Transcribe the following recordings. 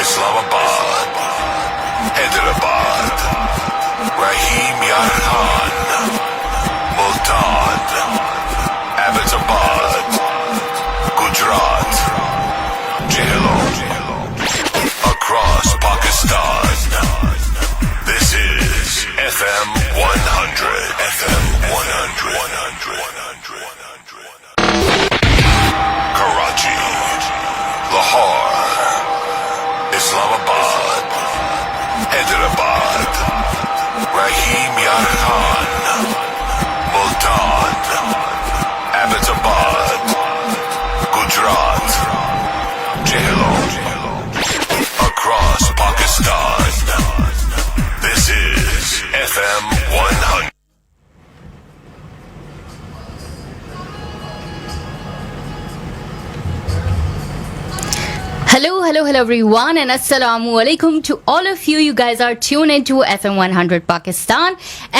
Islamabad, Hyderabad, Rahim Yar Khan, Multan, Abbottabad, Gujarat, Jhelum, across Pakistan. This is FM 100. FM 100. Karachi, Lahore, Islamabad, Hyderabad, Rahim Yar Khan, Multan, Abbottabad, Gujarat, Jhelum, across Pakistan. This is FM 100. Hello everyone, and assalamu alaikum to all of you. You guys are tuned into FM 100 Pakistan,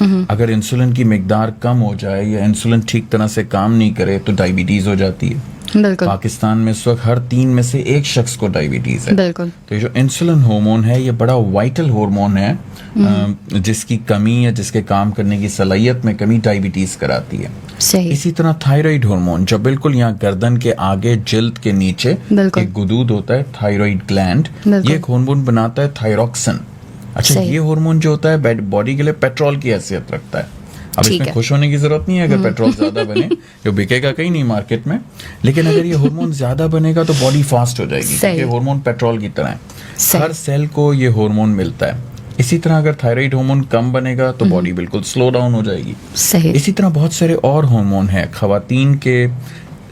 اگر insulin کی مقدار کم ہو جائے یا insulin ٹھیک طرح سے کام نہیں کرے تو ڈائبٹیز ہو جاتی ہے. بالکل. پاکستان میں اس وقت ہر 3 میں سے 1 شخص کو ڈائبٹیز ہے. بالکل. تو یہ جو انسولن ہارمون ہے یہ بڑا وائٹل ہارمون ہے جس کی کمی یا جس کے کام کرنے کی صلاحیت میں کمی ڈائبٹیز کراتی ہے. صحیح. اسی طرح تھائرائیڈ ہارمون جو بالکل یہاں گردن کے آگے جلد کے نیچے ایک گدود ہوتا ہے تھائرائیڈ گلینڈ, یہ ایک ہارمون بناتا ہے تھائروکسن. اچھا, یہ ہارمون جو ہوتا ہے باڈی کے لیے پیٹرول کی حیثیت رکھتا ہے. اب اس میں خوش ہونے کی ضرورت نہیں ہے اگر پیٹرول زیادہ بنے, جو بکے گا کہیں نہیں مارکیٹ میں, لیکن اگر یہ ہارمون زیادہ بنے گا تو باڈی فاسٹ ہو جائے گی کیونکہ ہارمون پیٹرول کی طرح ہے, ہر سیل کو یہ ہارمون ملتا ہے. اسی طرح اگر تھائرائیڈ ہارمون کم بنے گا تو باڈی بالکل سلو ڈاؤن ہو جائے گی. اسی طرح بہت سارے اور ہارمون ہیں. خواتین کے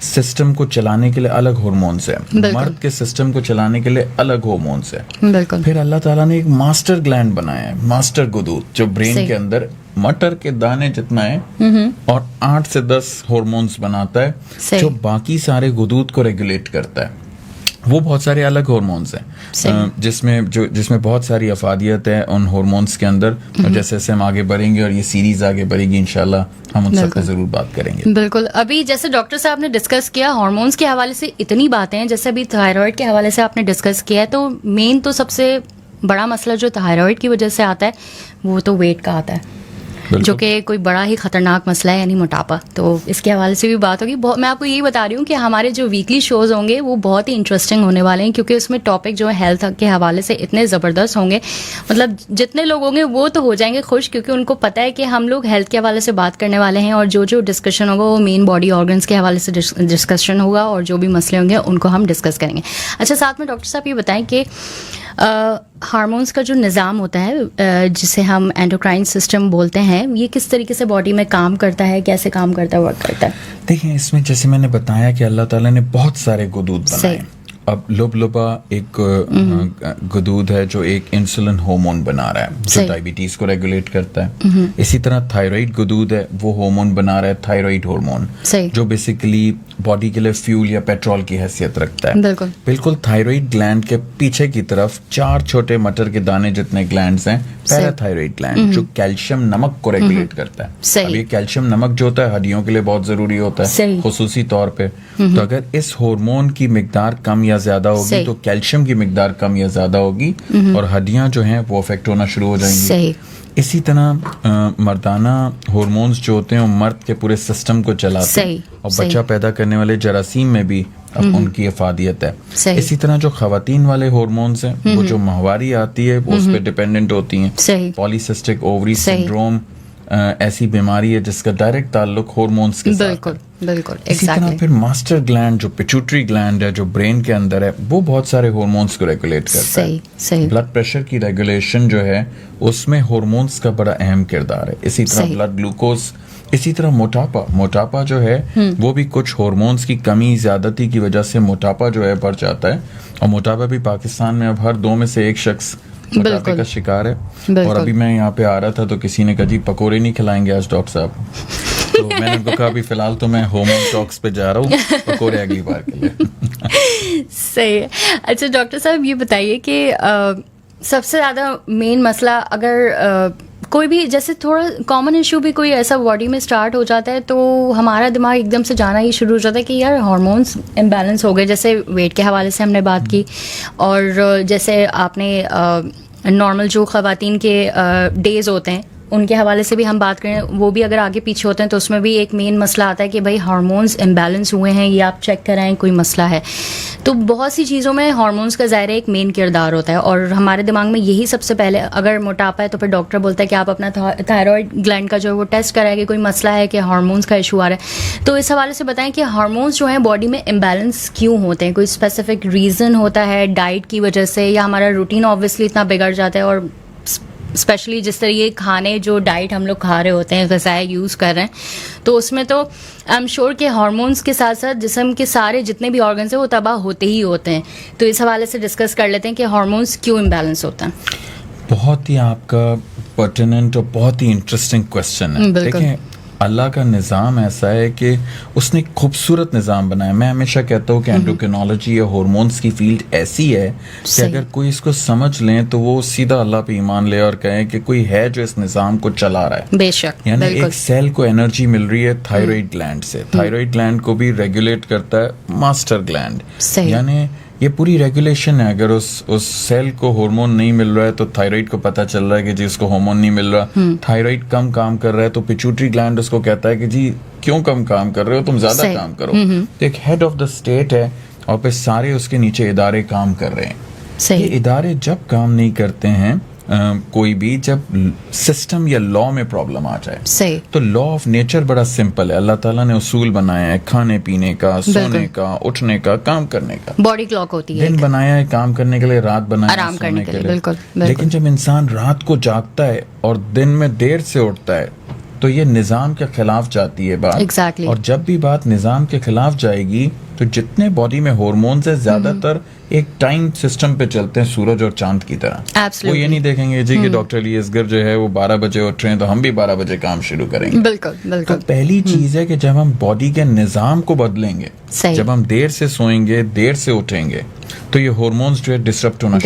سسٹم کو چلانے کے لیے الگ ہارمونس ہیں, مرد کے سسٹم کو چلانے کے لیے الگ ہارمونس ہیں. پھر اللہ تعالیٰ نے ایک ماسٹر گلینڈ بنایا ہے, ماسٹر گدود, جو برین کے اندر مٹر کے دانے جتنا ہے اور 8 سے 10 ہارمونس بناتا ہے جو باقی سارے گدود کو ریگولیٹ کرتا ہے. وہ بہت سارے الگ ہارمونس ہیں جس میں بہت ساری افادیت ہے ان ہارمونس کے اندر. جیسے جیسے ہم آگے بڑھیں گے اور یہ سیریز آگے بڑھے گی انشاءاللہ ہم ان سب پہ ضرور بات کریں گے. بالکل. ابھی جیسے ڈاکٹر صاحب نے ڈسکس کیا ہارمونس کے حوالے سے اتنی باتیں ہیں, جیسے ابھی تھائرائڈ کے حوالے سے آپ نے ڈسکس کیا ہے, تو مین تو سب سے بڑا مسئلہ جو تھائرائڈ کی وجہ سے آتا ہے وہ تو ویٹ کا آتا ہے, جو کہ کوئی بڑا ہی خطرناک مسئلہ ہے, یعنی موٹاپا. تو اس کے حوالے سے بھی بات ہوگی. میں آپ کو یہی بتا رہی ہوں کہ ہمارے جو ویکلی شوز ہوں گے وہ بہت ہی انٹرسٹنگ ہونے والے ہیں, کیونکہ اس میں ٹاپک جو ہے ہیلتھ کے حوالے سے اتنے زبردست ہوں گے. مطلب جتنے لوگ ہوں گے وہ تو ہو جائیں گے خوش, کیونکہ ان کو پتہ ہے کہ ہم لوگ ہیلتھ کے حوالے سے بات کرنے والے ہیں, اور جو ڈسکشن ہوگا وہ مین باڈی آرگنس کے حوالے سے ڈسکشن ہوگا, اور جو بھی مسئلے ہوں گے ان کو ہم ڈسکس کریں گے. اچھا, ساتھ میں ڈاکٹر صاحب یہ بتائیں کہ ہارمونس کا جو نظام ہوتا ہے جسے ہم اینڈوکرائن سسٹم بولتے ہیں, یہ کس طریقے سے باڈی میں کام کرتا ہے, کیسے کام کرتا ہے, ورک کرتا ہے؟ دیکھیں, اس میں جیسے میں نے بتایا کہ اللہ تعالیٰ نے بہت سارے گدود بنائے. اب لبلبا ایک گدود ہے جو ایک انسولن ہارمون بنا رہا ہے جو ڈائبٹیز کو ریگولیٹ کرتا ہے. اسی طرح تھائرائیڈ گدود ہے, وہ ہارمون بنا رہا ہے تھائرائیڈ ہارمون, جو بیسیکلی باڈی کے لیے فیول یا پیٹرول کی حیثیت رکھتا ہے. بالکل تھائرائیڈ گلینڈ کے پیچھے کی طرف 4 چھوٹے مٹر کے دانے جتنے گلینڈز ہیں, پیرا تھائرائیڈ گلینڈ جو کیلشیم نمک کو ریگولیٹ کرتا ہے. اب یہ کیلشیم نمک جو ہوتا ہے ہڈیوں کے لیے بہت ضروری ہوتا ہے خصوصی طور پہ. تو اگر اس ہارمون کی مقدار کم یا زیادہ ہوگی تو کیلشیم کی مقدار کم یا زیادہ ہوگی اور ہڈیاں جو ہیں وہ افیکٹ ہونا شروع ہو جائیں گی. اسی طرح مردانہ ہارمونز جو ہوتے ہیں وہ مرد کے پورے سسٹم کو چلاتے ہیں, اور بچہ پیدا کرنے والے جراثیم میں بھی ان کی افادیت ہے. اسی طرح جو خواتین والے ہارمونز ہیں وہ جو ماہواری آتی ہے وہ اس پہ ڈیپینڈنٹ ہوتی ہیں. پالیسسٹک اووری سنڈروم ایسی بیماری ہے جس کا ڈائریکٹ تعلق ہارمونز کے ساتھ ہے. اسی طرح پھر ماسٹر گلینڈ جو پیچوٹری گلینڈ ہے جو برین کے اندر ہے وہ بہت سارے ہارمونز کو ریگولیٹ کرتا ہے. بلڈ پریشر کی ریگولیشن جو ہے اس میں ہارمونز کا بڑا اہم کردار ہے. اسی طرح بلڈ گلوکوز. اسی طرح موٹاپا جو ہے وہ بھی کچھ ہارمونز کی کمی زیادتی کی وجہ سے موٹاپا جو ہے بڑھ جاتا ہے, اور موٹاپا بھی پاکستان میں اب ہر 2 میں سے 1 شخص موٹاپے کا شکار ہے. اور ابھی میں یہاں پہ آ رہا تھا تو کسی نے کہا جی پکوڑے نہیں کھلائیں گے آج ڈاکٹر صاحب, تو میں نے ان کو کہا ابھی فی الحال تو میں ہارمون ٹاکس پہ جا رہا ہوں, پکوڑے اگلی بار کے لیے. صحیح ہے. اچھا ڈاکٹر صاحب یہ بتائیے کہ سب سے زیادہ مین مسئلہ اگر کوئی بھی جیسے تھوڑا کامن ایشو بھی کوئی ایسا باڈی میں اسٹارٹ ہو جاتا ہے تو ہمارا دماغ ایک دم سے جانا ہی شروع ہو جاتا ہے کہ یار ہارمونس امبیلنس ہو گئے. جیسے ویٹ کے حوالے سے ہم نے بات کی, اور جیسے آپ نے نارمل جو خواتین کے ڈیز ہوتے ہیں ان کے حوالے سے بھی ہم بات کریں, وہ بھی اگر آگے پیچھے ہوتے ہیں تو اس میں بھی ایک مین مسئلہ آتا ہے کہ بھائی ہارمونز امبیلنس ہوئے ہیں, یہ آپ چیک کرائیں کوئی مسئلہ ہے. تو بہت سی چیزوں میں ہارمونز کا ظاہر ایک مین کردار ہوتا ہے, اور ہمارے دماغ میں یہی سب سے پہلے اگر موٹاپا ہے تو پھر ڈاکٹر بولتا ہے کہ آپ اپنا تھائرائڈ گلینڈ کا جو ہے وہ ٹیسٹ کرائیں کہ کوئی مسئلہ ہے کہ ہارمونز کا ایشو آ رہا ہے. تو اس حوالے سے بتائیں کہ ہارمونز جو ہیں باڈی میں امبیلنس کیوں ہوتے ہیں, کوئی اسپیسیفک ریزن ہوتا ہے ڈائٹ کی وجہ سے, یا ہمارا روٹین آبویسلی اتنا بگڑ جاتا ہے, اور اسپیشلی جس طریقے کھانے جو ڈائٹ ہم لوگ کھا رہے ہوتے ہیں غذائیں یوز کر رہے ہیں تو اس میں تو آئی ایم شیور کہ ہارمونس کے ساتھ ساتھ جسم کے سارے جتنے بھی آرگنس ہیں وہ تباہ ہوتے ہی ہوتے ہیں. تو اس حوالے سے ڈسکس کر لیتے ہیں کہ ہارمونس کیوں امبیلنس ہوتا ہے. بہت ہی آپ کا پرٹیننٹ اور بہت ہی انٹرسٹنگ کوشچن ہے. دیکھیں اللہ کا نظام ایسا ہے کہ اس نے ایک خوبصورت نظام بنایا. میں ہمیشہ کہتا ہوں کہ اینڈوکرینالوجی یا ہارمونس کی فیلڈ ایسی ہے کہ اگر کوئی اس کو سمجھ لیں تو وہ سیدھا اللہ پہ ایمان لے اور کہیں کہ کوئی ہے جو اس نظام کو چلا رہا ہے. بے شک. یعنی ایک سیل کو انرجی مل رہی ہے تھائرائیڈ گلینڈ سے. تھائرائیڈ گلینڈ کو بھی ریگولیٹ کرتا ہے ماسٹر گلینڈ. یعنی یہ پوری ریگولیشن ہے. اگر اس سیل کو ہارمون نہیں مل رہا ہے تو تھائرائیڈ کو پتہ چل رہا ہے کہ جی اس کو ہارمون نہیں مل رہا. تھائرائیڈ کم کام کر رہا ہے تو پیچوٹری گلینڈ اس کو کہتا ہے کہ جی کیوں کم کام کر رہے ہو, تم زیادہ کام کرو. تو ایک ہیڈ آف دا اسٹیٹ ہے اور پھر سارے اس کے نیچے ادارے کام کر رہے ہیں. یہ ادارے جب کام نہیں کرتے ہیں کوئی بھی, جب سسٹم یا لا میں پرابلم آ جائے تو لا آف نیچر بڑا سمپل ہے. اللہ تعالیٰ نے اصول بنایا ہے کھانے پینے کا, سونے کا, اٹھنے کا, کام کرنے کا. باڈی کلاک ہوتی ہے. دن بنایا ہے کام کرنے کے لیے, رات بنایا ہے آرام کرنے کے لیے. لیکن جب انسان رات کو جاگتا ہے اور دن میں دیر سے اٹھتا ہے تو یہ نظام کے خلاف جاتی ہے بات. اور جب بھی بات نظام کے خلاف جائے گی تو جتنے باڈی میں ہارمونز ہیں زیادہ تر ایک ٹائم سسٹم پہ چلتے ہیں, سورج اور چاند کی طرح. وہ یہ نہیں دیکھیں گے جی کہ ڈاکٹر علی اصغر جو ہے وہ 12 بجے اٹھ رہے ہیں تو ہم بھی 12 بجے کام شروع کریں گے. بالکل. تو پہلی چیز ہے کہ جب ہم باڈی کے نظام کو بدلیں گے, جب ہم دیر سے سوئیں گے, دیر سے اٹھیں گے, تو یہ ہارمونز جو ہے ڈسٹرپٹ ہونا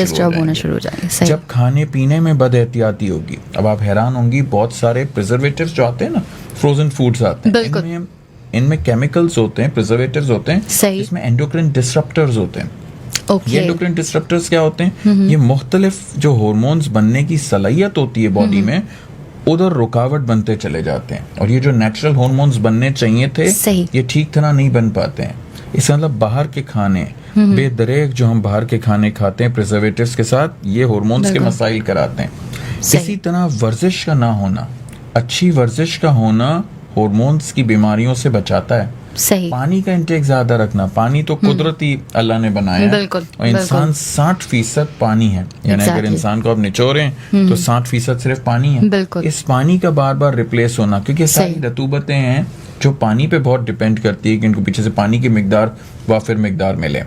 شروع ہو جائیں گے. جب کھانے پینے میں بد احتیاطی ہوگی, اب آپ حیران ہوں گی بہت سارے پریزرویٹرز جو آتے ہیں نا, فروزن فوڈز آتے ہیں, ان میں کیمیکلز ہوتے ہیں, پریزرویٹرز ہوتے ہیں, اس میں اینڈوکرین ڈسرپٹرز ہوتے ہیں. یہ اینڈوکرین ڈسرپٹرز کیا ہوتے ہیں؟ یہ مختلف جو ہارمونز بننے کی صلاحیت ہوتی ہے باڈی میں ادھر رکاوٹ بنتے چلے جاتے ہیں, اور یہ جو نیچرل ہارمونز بننے چاہیے تھے یہ ٹھیک طرح نہیں بن پاتے ہیں. اس کا مطلب باہر کے کھانے بے دریغ جو ہم باہر کے کھانے کھاتے ہیں پریزرویٹرز کے ساتھ, یہ ہارمونز کے مسائل کراتے ہیں. اسی طرح ورزش کا نہ ہونا, اچھی ورزش کا ہونا ہارمونز کی بیماریوں سے بچاتا ہے. پانی کا انٹیک زیادہ رکھنا, پانی تو قدرتی اللہ نے بنایا ہے اور انسان 60% پانی ہے. یعنی اگر انسان کو آپ نچوڑیں تو 60% صرف پانی ہے. اس پانی کا بار بار ریپلیس ہونا, کیونکہ ساری رطوبتیں ہیں جو پانی پہ بہت ڈیپینڈ کرتی ہے کہ ان کو پیچھے سے پانی کی مقدار وافر مقدار ملے.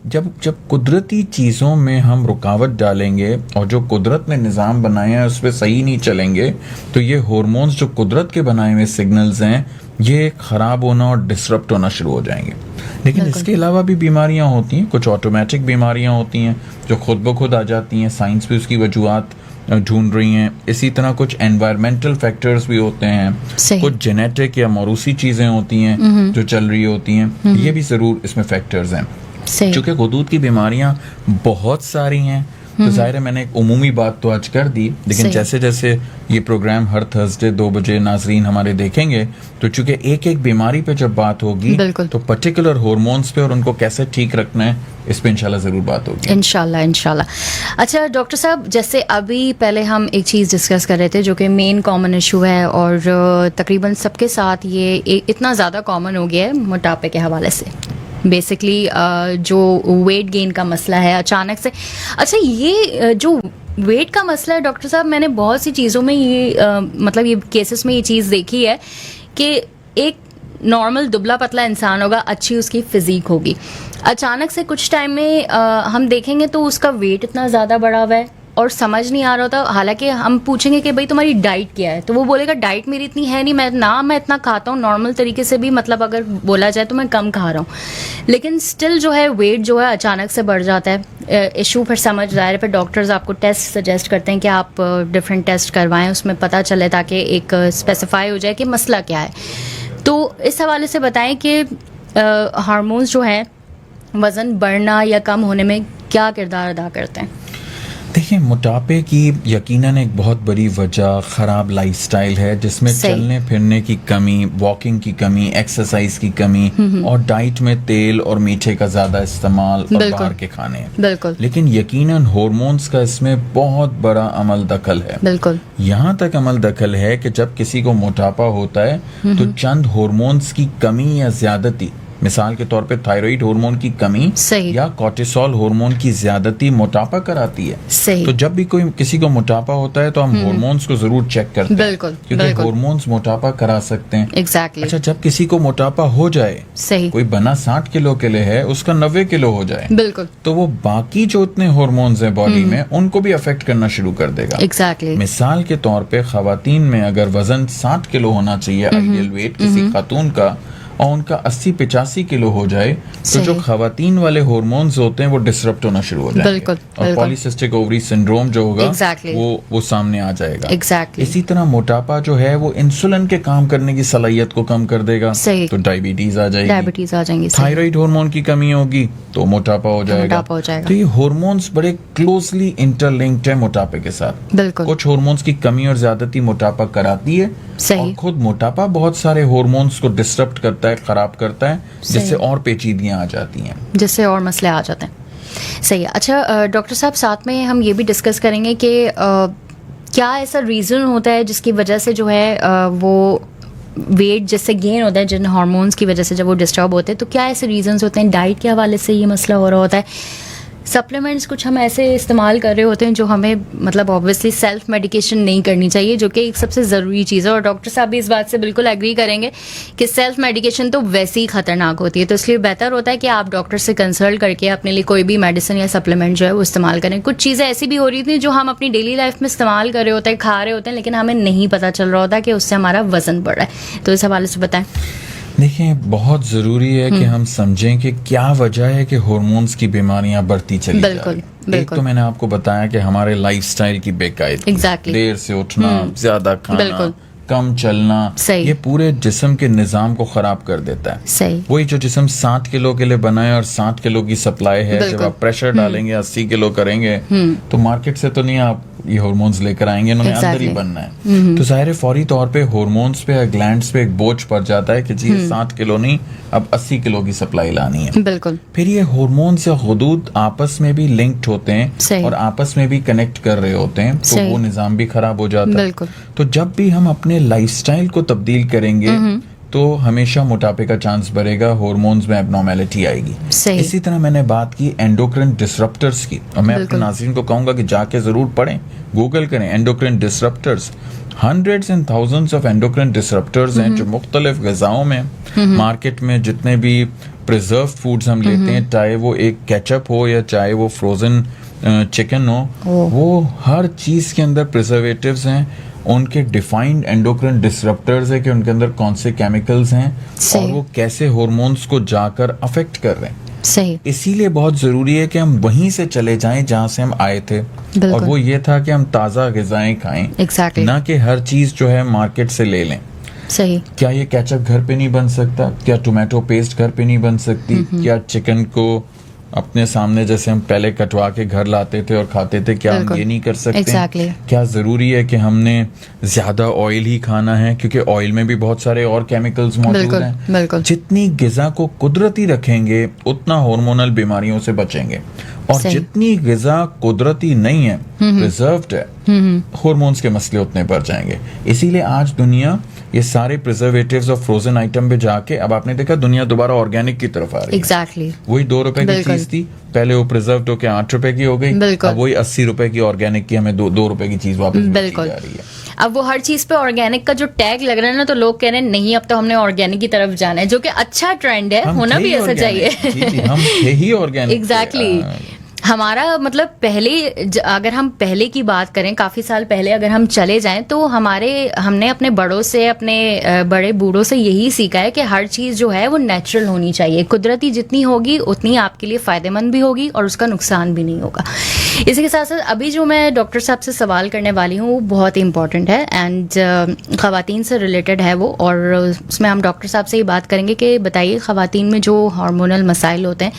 جب قدرتی چیزوں میں ہم رکاوٹ ڈالیں گے اور جو قدرت نے نظام بنایا ہے اس پہ صحیح نہیں چلیں گے تو یہ ہارمونز جو قدرت کے بنائے ہوئے سگنلز ہیں یہ خراب ہونا اور ڈسرپٹ ہونا شروع ہو جائیں گے. لیکن اس کے علاوہ بھی بیماریاں ہوتی ہیں, کچھ آٹومیٹک بیماریاں ہوتی ہیں جو خود بخود آ جاتی ہیں, سائنس بھی اس کی وجوہات ڈھونڈ رہی ہیں. اسی طرح کچھ انوائرمنٹل فیکٹرز بھی ہوتے ہیں, کچھ جینیٹک یا موروثی چیزیں ہوتی ہیں جو چل رہی ہوتی ہیں, یہ بھی ضرور اس میں فیکٹرز ہیں. چونکہ غدود کی بیماریاں بہت ساری ہیں تو ظاہر ہے میں نے ایک عمومی بات تو آج کر دی, لیکن جیسے جیسے یہ پروگرام ہر تھرسڈے 2 بجے ناظرین ہمارے دیکھیں گے تو چونکہ ایک ایک بیماری پہ جب بات ہوگی تو پرٹیکولر ہارمونز پہ اور ان کو کیسے ٹھیک رکھنا ہے اس پہ انشاءاللہ ضرور بات ہوگی. انشاءاللہ. اچھا ڈاکٹر صاحب, جیسے ابھی پہلے ہم ایک چیز ڈسکس کر رہے تھے جو کہ مین کامن ایشو ہے اور تقریباً سب کے ساتھ یہ اتنا زیادہ کامن ہو گیا ہے موٹاپے کے حوالے سے, بیسکلی جو ویٹ گین کا مسئلہ ہے اچانک سے. اچھا یہ جو ویٹ کا مسئلہ ہے ڈاکٹر صاحب, میں نے بہت سی چیزوں میں یہ مطلب یہ کیسز میں یہ چیز دیکھی ہے کہ ایک نارمل دبلا پتلا انسان ہوگا, اچھی اس کی فزیک ہوگی, اچانک سے کچھ ٹائم میں ہم دیکھیں گے تو اس کا ویٹ اتنا زیادہ بڑا ہوا ہے اور سمجھ نہیں آ رہا ہوتا. حالانکہ ہم پوچھیں گے کہ بھائی تمہاری ڈائٹ کیا ہے, تو وہ بولے گا ڈائٹ میری اتنی ہے نہیں, میں اتنا کھاتا ہوں نارمل طریقے سے بھی, مطلب اگر بولا جائے تو میں کم کھا رہا ہوں, لیکن اسٹل جو ہے ویٹ جو ہے اچانک سے بڑھ جاتا ہے. ایشو پھر سمجھ ظاہر ہے, پھر ڈاکٹرز آپ کو ٹیسٹ سجیسٹ کرتے ہیں کہ آپ ڈفرینٹ ٹیسٹ کروائیں, اس میں پتہ چلے تاکہ ایک اسپیسیفائی ہو جائے کہ مسئلہ کیا ہے. تو اس حوالے سے بتائیں کہ ہارمونز جو ہیں وزن بڑھنا یا کم ہونے میں کیا کردار ادا کرتے ہیں؟ دیکھیں, موٹاپے کی یقیناً ایک بہت بڑی وجہ خراب لائف سٹائل ہے جس میں چلنے پھرنے کی کمی, واکنگ کی کمی, ایکسرسائز کی کمی اور ڈائٹ میں تیل اور میٹھے کا زیادہ استعمال اور باہر کے کھانے. لیکن یقیناً ہارمونز کا اس میں بہت بڑا عمل دخل ہے. یہاں تک عمل دخل ہے کہ جب کسی کو موٹاپا ہوتا ہے تو چند ہارمونز کی کمی یا زیادتی مثال کے طور پہ تھائرائیڈ ہارمون کی کمی صحیح. یا کورٹیسول ہارمون کی زیادتی موٹاپا کراتی ہے. صحیح. تو جب بھی کوئی کسی کو موٹاپا ہوتا ہے تو ہم ہارمونز کو ضرور چیک کرتے ہیں, بالکل کیونکہ ہارمونز موٹاپا کرا سکتے ہیں. ایگزیکٹلی. اچھا, جب کسی کو موٹاپا ہو جائے, صحیح, کوئی بنا 60 کلو کے لیے ہے, اس کا 90 کلو ہو جائے, بالکل, تو وہ باقی جو اتنے ہارمونز ہیں باڈی میں ان کو بھی افیکٹ کرنا شروع کر دے گا. ایگزیکٹلی. مثال کے طور پہ خواتین میں اگر وزن 60 کلو ہونا چاہیے آئیڈیل ویٹ کسی خاتون کا, اور ان کا 80-85 کلو ہو جائے, تو جو خواتین والے ہارمونز ہوتے ہیں وہ ڈسرپٹ ہونا شروع ہو جائیں گے, بالکل, اور پالیسسٹک اووری سنڈروم جو ہوگا Exactly. وہ سامنے آ جائے گا. ایگزیکٹلی. اسی طرح موٹاپا جو ہے وہ انسولن کے کام کرنے کی صلاحیت کو کم کر دے گا, صحیح. تو ڈائبٹیز آ جائے گی, ڈائبٹیز آ جائیں گی, تھائرائیڈ ہارمون کی کمی ہوگی تو موٹاپا ہو جائے گا. تو یہ ہارمونز بڑے کلوزلی انٹر لنکڈ ہیں موٹاپے کے ساتھ. بالکل. کچھ ہارمونز کی کمی اور زیادتی موٹاپا کراتی ہے, اور خود موٹاپا بہت سارے ہارمونز کو ڈسٹرپٹ کرتا ہے, خراب کرتا ہے, جس سے اور پیچیدگیاں آ جاتی ہیں, جس سے اور مسئلے آ جاتے ہیں. صحیح ہے. اچھا ڈاکٹر صاحب, ساتھ میں ہم یہ بھی ڈسکس کریں گے کہ کیا ایسا ریزن ہوتا ہے جس کی وجہ سے جو ہے وہ ویٹ جس سے گین ہوتا ہے, جن ہارمونس کی وجہ سے جب وہ ڈسٹرب ہوتے ہیں, تو کیا ایسے ریزنس ہوتے ہیں؟ ڈائٹ کے حوالے سے یہ مسئلہ ہو رہا ہوتا ہے, سپلیمنٹس کچھ ہم ایسے استعمال کر رہے ہوتے ہیں جو ہمیں مطلب آبویسلی سیلف میڈیکیشن نہیں کرنی چاہیے, جو کہ ایک سب سے ضروری چیز ہے, اور ڈاکٹر صاحب بھی اس بات سے بالکل ایگری کریں گے کہ سیلف میڈیکیشن تو ویسے ہی خطرناک ہوتی ہے, تو اس لیے بہتر ہوتا ہے کہ آپ ڈاکٹر سے کنسلٹ کر کے اپنے لیے کوئی بھی میڈیسن یا سپلیمنٹ جو ہے وہ استعمال کریں. کچھ چیزیں ایسی بھی ہو رہی تھیں جو ہم اپنی ڈیلی لائف میں استعمال کر رہے ہوتے ہیں, کھا رہے ہوتے ہیں, لیکن ہمیں نہیں پتہ چل رہا ہوتا کہ اس سے ہمارا وزن بڑھ رہا ہے, تو اس حوالے سے بتائیں. دیکھیں, بہت ضروری ہے کہ ہم سمجھیں کہ کیا وجہ ہے کہ ہارمونز کی بیماریاں بڑھتی چلی جا رہی ہیں. ایک تو میں نے آپ کو بتایا کہ ہمارے لائف سٹائل کی بے قاعدگی, دیر سے اٹھنا, زیادہ کھانا, کم چلنا, یہ پورے جسم کے نظام کو خراب کر دیتا ہے. وہی جو جسم 60 کلو کے لیے بنا ہے اور 60 کلو کی سپلائی ہے, جب آپ پریشر ڈالیں گے 80 کلو کریں گے تو مارکیٹ سے تو نہیں آپ یہ ہارمونز لے کر آئیں گے, انہوں نے اندر ہی بننا ہے. تو ظاہر فوری طور پہ ہارمونز پہ, گلینڈز پہ ایک بوجھ پڑ جاتا ہے کہ جی 60 کلو نہیں, اب 80 کلو کی سپلائی لانی ہے. بالکل. پھر یہ ہارمونز یا غدود آپس میں بھی لنکڈ ہوتے ہیں اور آپس میں بھی کنیکٹ کر رہے ہوتے ہیں, تو وہ نظام بھی خراب ہو جاتا ہے. تو جب بھی ہم اپنے لائف سٹائل کو تبدیل کریں گے تو ہمیشہ موٹاپے کا چانس بڑھے گا, ہارمونز میں ابنارمیلٹی آئے گی. اسی طرح میں نے بات کی اینڈوکرین ڈسرپٹرز کی, اور میں اپنے ناظرین کو کہوں گا کہ جا کے ضرور پڑھیں, گوگل کریں endocrine disruptors. Hundreds and thousands of endocrine disruptors ہیں جو مختلف غذاؤں میں, مارکیٹ میں جتنے بھی پریزرو فوڈز ہم لیتے ہیں, چاہے وہ ایک کیچپ ہو یا چاہے وہ فروزن چکن ہو, وہ ہر چیز کے اندر پریزرویٹیوز ہیں, ان کے ڈیفائنڈ اینڈوکرین ڈسرپٹرز ہے کہ ان کے اندر کون سے کیمیکلز ہیں اور وہ کیسے ہارمونز کو جا کر افیکٹ کر رہے ہیں. صحیح. اسی لیے بہت ضروری ہے کہ ہم وہیں سے چلے جائیں جہاں سے ہم آئے تھے, اور وہ یہ تھا کہ ہم تازہ غذائیں کھائیں, نہ کہ ہر چیز جو ہے مارکیٹ سے لے لیں. صحیح. کیا یہ کیچپ گھر پہ نہیں بن سکتا؟ کیا ٹومیٹو پیسٹ گھر پہ نہیں بن سکتی؟ کیا چکن کو اپنے سامنے جیسے ہم پہلے کٹوا کے گھر لاتے تھے اور کھاتے تھے, کیا ہم یہ نہیں کر سکتے؟ کیا ضروری ہے کہ ہم نے زیادہ آئل ہی کھانا ہے؟ کیونکہ آئل میں بھی بہت سارے اور کیمیکلز موجود ہیں. جتنی غذا کو قدرتی رکھیں گے اتنا ہارمونل بیماریوں سے بچیں گے, اور جتنی غذا قدرتی نہیں ہے, پریزروڈ ہے, ہارمونز کے مسئلے اتنے بڑھ جائیں گے. اسی لیے آج دنیا یہ سارے پریزرویٹیوز اور فروزن آئٹم پہ جا کے, اب آپ نے دیکھا دنیا دوبارہ آرگینک کی طرف آ رہی ہے. وہی 2 روپے کی چیز تھی پہلے, وہ پریزروڈ ہو کے 8 روپے کی ہو گئی, اب وہی 80 روپے کی آرگینک کی ہمیں 2 روپے کی چیز واپس ملتی جا رہی ہے. اب وہ ہر چیز پہ آرگینک کا جو ٹیگ لگ رہا ہے نا, تو لوگ کہہ رہے ہیں نہیں اب تو ہم نے آرگینک کی طرف جانا ہے, جو کہ اچھا ٹرینڈ ہے, ہونا بھی ایسا چاہیے. ہم تھے ہی آرگینک. ایگزیکٹلی. ہمارا مطلب پہلے اگر ہم پہلے کی بات کریں, کافی سال پہلے اگر ہم چلے جائیں, تو ہم نے اپنے بڑوں سے, اپنے بڑے بوڑھوں سے یہی سیکھا ہے کہ ہر چیز جو ہے وہ نیچرل ہونی چاہیے. قدرتی جتنی ہوگی اتنی آپ کے لیے فائدہ مند بھی ہوگی اور اس کا نقصان بھی نہیں ہوگا. اسی کے ساتھ ساتھ ابھی جو میں ڈاکٹر صاحب سے سوال کرنے والی ہوں وہ بہت امپورٹنٹ ہے, اینڈ خواتین سے ریلیٹڈ ہے وہ, اور اس میں ہم ڈاکٹر صاحب سے ہی بات کریں گے کہ بتائیے خواتین میں جو ہارمونل مسائل ہوتے ہیں,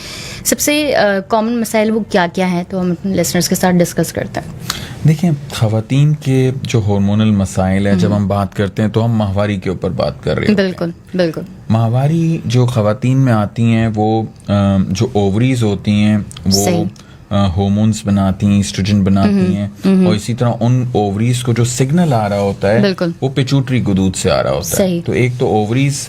سب سے کامن مسائل وہ کیا کیا ہیں, تو ہم اپنے لسنرز کے ساتھ ڈسکس کرتے ہیں. دیکھیں, خواتین کے جو ہارمونل مسائل ہیں, جب ہم بات کرتے ہیں تو ہم ماہواری کے اوپر بات کر رہے ہیں. بالکل. ماہواری جو خواتین میں آتی ہیں, وہ جو اووریز ہوتی ہیں وہ ہارمونز بناتی ہیں, ایسٹروجن بناتی ہیں, اور اسی طرح ان اووریز کو جو سگنل آ رہا ہوتا ہے وہ پیچوٹری گدود سے آ رہا ہوتا ہے. تو ایک تو اووریز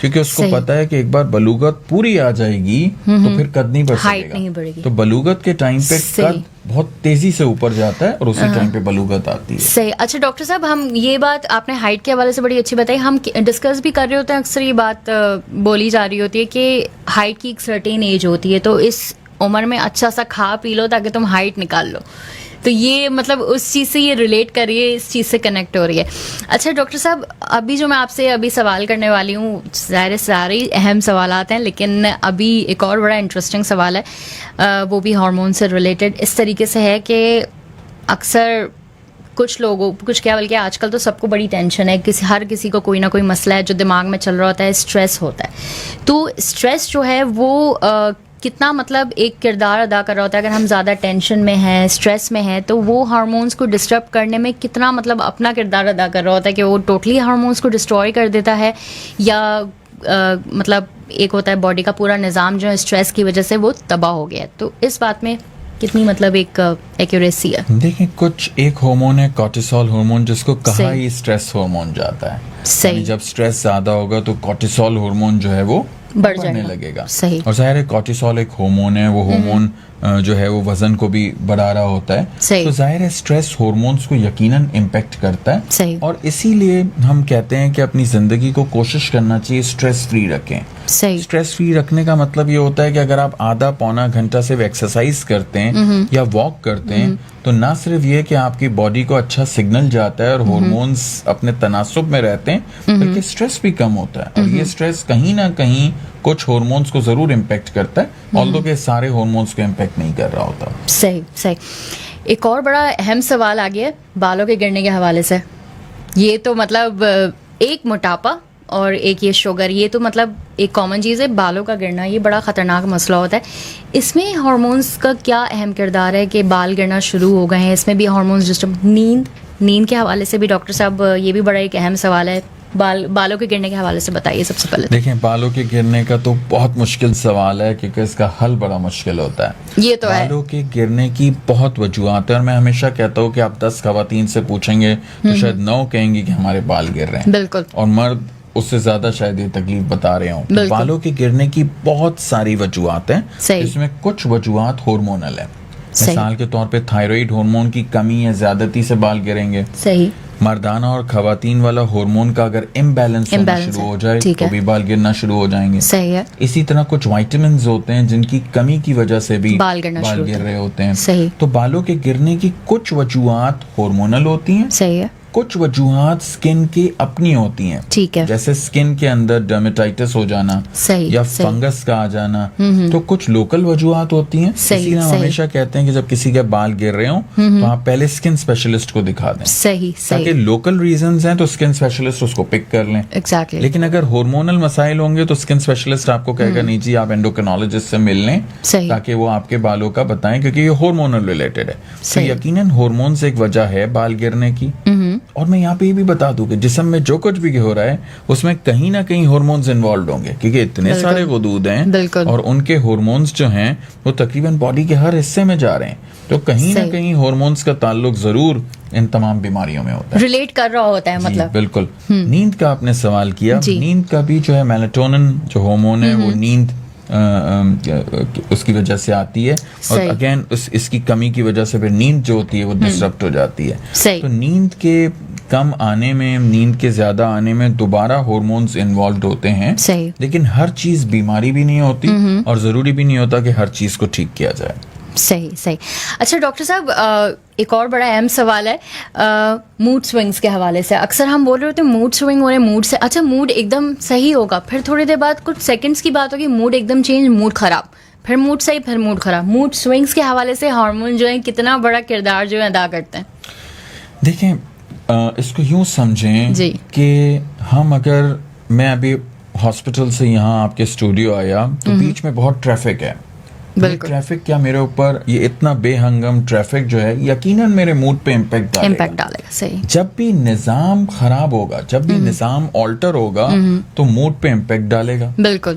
کیونکہ اس کو پتا ہے کہ ایک بار بلوغت پوری آ جائے گی تو پھر قد نہیں بڑھ سکے گا. تو بلوغت کے ٹائم پہ قد بہت تیزی سے اوپر جاتا ہے اور اسی ٹائم پہ بلوغت آتی ہے. صحیح. اچھا ڈاکٹر صاحب, ہم یہ بات آپ نے ہائٹ کے حوالے سے بڑی اچھی بتائی, ہم ڈسکس بھی کر رہے ہوتے ہیں, اکثر یہ بات بولی جا رہی ہوتی ہے کہ ہائٹ کی ایک سرٹین ایج ہوتی ہے, تو اس عمر میں اچھا سا کھا پی لو تاکہ تم ہائٹ نکال لو. تو یہ مطلب اس چیز سے یہ ریلیٹ کر رہی ہے, اس چیز سے کنیکٹ ہو رہی ہے. اچھا ڈاکٹر صاحب, ابھی جو میں آپ سے ابھی سوال کرنے والی ہوں, ظاہر سارے اہم سوالات ہیں, لیکن ابھی ایک اور بڑا انٹرسٹنگ سوال ہے, وہ بھی ہارمون سے ریلیٹڈ اس طریقے سے ہے کہ اکثر کچھ کیا بلکہ آج کل تو سب کو بڑی ٹینشن ہے, ہر کسی کو کوئی نہ کوئی مسئلہ ہے جو دماغ میں چل رہا ہوتا ہے, اسٹریس ہوتا ہے. تو اسٹریس جو ہے وہ کتنا مطلب ایک کردار ادا کر رہا ہوتا ہے. اگر ہم زیادہ ٹینشن میں ہیں, اسٹریس میں ہیں, تو وہ ہارمونس کو ڈسٹرب کرنے میں کتنا مطلب اپنا کردار ادا کر رہا ہوتا ہے, کہ وہ ٹوٹلی ہارمونس کو ڈسٹروائے کر دیتا ہے, یا مطلب ایک ہوتا ہے باڈی کا پورا نظام جو ہے اسٹریس کی وجہ سے وہ تباہ ہو گیا ہے. تو اس بات میں کتنی مطلب ایک ایکوریسی ہے؟ دیکھیں, کچھ ایک ہارمون ہے کورٹیسول ہارمون, جس کو کہا ہی اسٹریس ہارمون جاتا ہے. صحیح. جب اسٹریس زیادہ ہوگا تو کورٹیسول ہارمون جو ہے وہ بڑھنے لگے گا. صحیح. اور ظاہر ہے کورٹیسول ایک ہارمون ہے, وہ ہارمون جو ہے وہ وزن کو بھی بڑھا رہا ہوتا ہے. تو ظاہر ہے اسٹریس ہارمونس کو یقیناً امپیکٹ کرتا ہے, اور اسی لیے ہم کہتے ہیں کہ اپنی زندگی کو کوشش کرنا چاہیے اسٹریس فری رکھیں. اسٹریس فری رکھنے کا مطلب یہ ہوتا ہے کہ اگر آپ آدھا پونا گھنٹہ سے ایکسرسائز کرتے ہیں یا واک کرتے ہیں, تو نہ صرف یہ کہ آپ کی باڈی کو اچھا سگنل جاتا ہے اور ہارمونس اپنے تناسب میں رہتے ہیں, بلکہ اسٹریس بھی کم ہوتا ہے. اور یہ اسٹریس کہیں نہ کہیں کچھ ہارمونس کو ضرور امپیکٹ کرتا ہے, آلدو کہ سارے ہارمونس کو امپیکٹ نہیں کر رہا ہوتا. صحیح. ایک اور بڑا اہم سوال آ گیا بالوں کے گرنے کے حوالے سے. یہ تو مطلب ایک موٹاپا اور ایک یہ شوگر, یہ تو مطلب ایک کامن چیز ہے. بالوں کا گرنا یہ بڑا خطرناک مسئلہ ہوتا ہے. اس میں ہارمونس کا کیا اہم کردار ہے کہ بال گرنا شروع ہو گئے ہیں؟ اس میں بھی ہارمونس ڈسٹرب, نیند کے حوالے سے بھی ڈاکٹر صاحب یہ بھی بڑا ایک اہم سوال ہے. بالوں کے گرنے کے حوالے سے بتائیے سب سے پہلے. دیکھیں, بالوں کے گرنے کا تو بہت مشکل سوال ہے, کیونکہ اس کا حل بڑا مشکل ہوتا ہے. یہ تو ہے. بالوں کے گرنے کی بہت وجوہات ہیں, اور میں ہمیشہ کہتا ہوں کہ آپ 10 خواتین سے پوچھیں گے تو شاید 9 کہیں گی کہ ہمارے بال گر رہے ہیں. بالکل. اور مرد اس سے زیادہ شاید یہ تکلیف بتا رہے ہوں. بالوں کے گرنے کی بہت ساری وجوہات ہیں, جس میں کچھ وجوہات ہارمونل ہیں. مثال کے طور پہ تھائرائیڈ ہارمون کی کمی یا زیادتی سے بال گریں گے. صحیح. مردانہ اور خواتین والا ہارمون کا اگر امبیلنس ہونا شروع ہو جائے تو بھی بال گرنا شروع ہو جائیں گے. صحیح ہے. اسی طرح کچھ وائٹامنز ہوتے ہیں جن کی کمی کی وجہ سے بھی بال گر رہے ہوتے ہیں. صحیح. تو بالوں کے گرنے کی کچھ وجوہات ہارمونل ہوتی ہیں. صحیح ہے. کچھ وجوہات سکن کی اپنی ہوتی ہیں. ٹھیک ہے. جیسے سکن کے اندر ڈرمیٹائٹس ہو جانا یا فنگس کا آ جانا, تو کچھ لوکل وجوہات ہوتی ہیں. اسی لیے ہم ہمیشہ کہتے ہیں کہ جب کسی کے بال گر رہے ہوں تو آپ پہلے اسکن اسپیشلسٹ کو دکھا دیں. صحیح. تاکہ لوکل ریزنز ہیں تو اسکن اسپیشلسٹ اس کو پک کر لیں. لیکن اگر ہارمونل مسائل ہوں گے تو اسکن اسپیشلسٹ آپ کو کہے گا نہیں جی آپ اینڈوکرینالوجسٹ سے مل لیں, تاکہ وہ آپ کے بالوں کا بتائیں, کیونکہ یہ ہارمونل ریلیٹڈ ہے. تو یقیناً ہارمونز ایک وجہ ہے بال گرنے کی. اور میں یہاں پہ یہ بھی بتا دوں کہ جسم میں جو کچھ بھی ہو رہا ہے اس میں کہیں نہ کہیں ہارمونز انوالوڈ ہوں گے, کیونکہ اتنے سارے غدود ہیں اور ان کے ہارمونز جو ہیں وہ تقریباً باڈی کے ہر حصے میں جا رہے ہیں. تو کہیں نہ کہیں ہارمونز کا تعلق ضرور ان تمام بیماریوں میں ہوتا ہے, ریلیٹ کر رہا ہوتا ہے. مطلب بالکل. نیند کا آپ نے سوال کیا. نیند کا بھی جو ہے میلاٹونن جو ہارمون ہے وہ نیند اس کی وجہ سے آتی ہے, اور اگین اس کی کمی کی وجہ سے پھر نیند جو ہوتی ہے وہ ڈسرپٹ ہو جاتی ہے. تو نیند کے کم آنے میں, نیند کے زیادہ آنے میں دوبارہ ہارمونز انوالوڈ ہوتے ہیں. لیکن ہر چیز بیماری بھی نہیں ہوتی اور ضروری بھی نہیں ہوتا کہ ہر چیز کو ٹھیک کیا جائے. صحیح. اچھا ڈاکٹر صاحب, ایک اور بڑا اہم سوال ہے موڈ سوئنگس کے حوالے سے. اکثر ہم بول رہے ہوتے ہیں موڈ سوئنگ ہو رہے ہیں, موڈ سے اچھا موڈ ایک دم صحیح ہوگا, پھر تھوڑی دیر بعد کچھ سیکنڈز کی بات ہوگی موڈ ایک دم چینج, موڈ خراب, پھر موڈ صحیح, پھر موڈ خراب. موڈ سوئنگس کے حوالے سے ہارمون جو ہیں کتنا بڑا کردار جو ہے ادا کرتے ہیں؟ دیکھیں, اس کو یوں سمجھیں کہ ہم اگر, میں ابھی ہاسپٹل سے یہاں آپ کے اسٹوڈیو آیا تو بیچ میں بہت ٹریفک ہے. ٹریفک کیا میرے اوپر, یہ اتنا بے ہنگم ٹریفک جو ہے یقیناً میرے موڈ پہ امپیکٹ ڈالے گا. صحیح. جب بھی نظام خراب ہوگا, جب بھی نظام آلٹر ہوگا تو موڈ پہ امپیکٹ ڈالے گا. بالکل.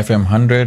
FM 100,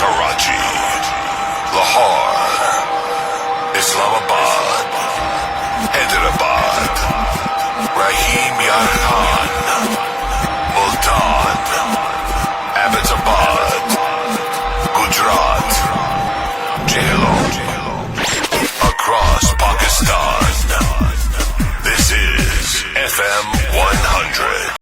Karachi, Lahore, Islamabad, Hyderabad, Rahim Yar Khan, Multan, Abbottabad, Gujarat, Jhelum, across Pakistan. This is FM 100.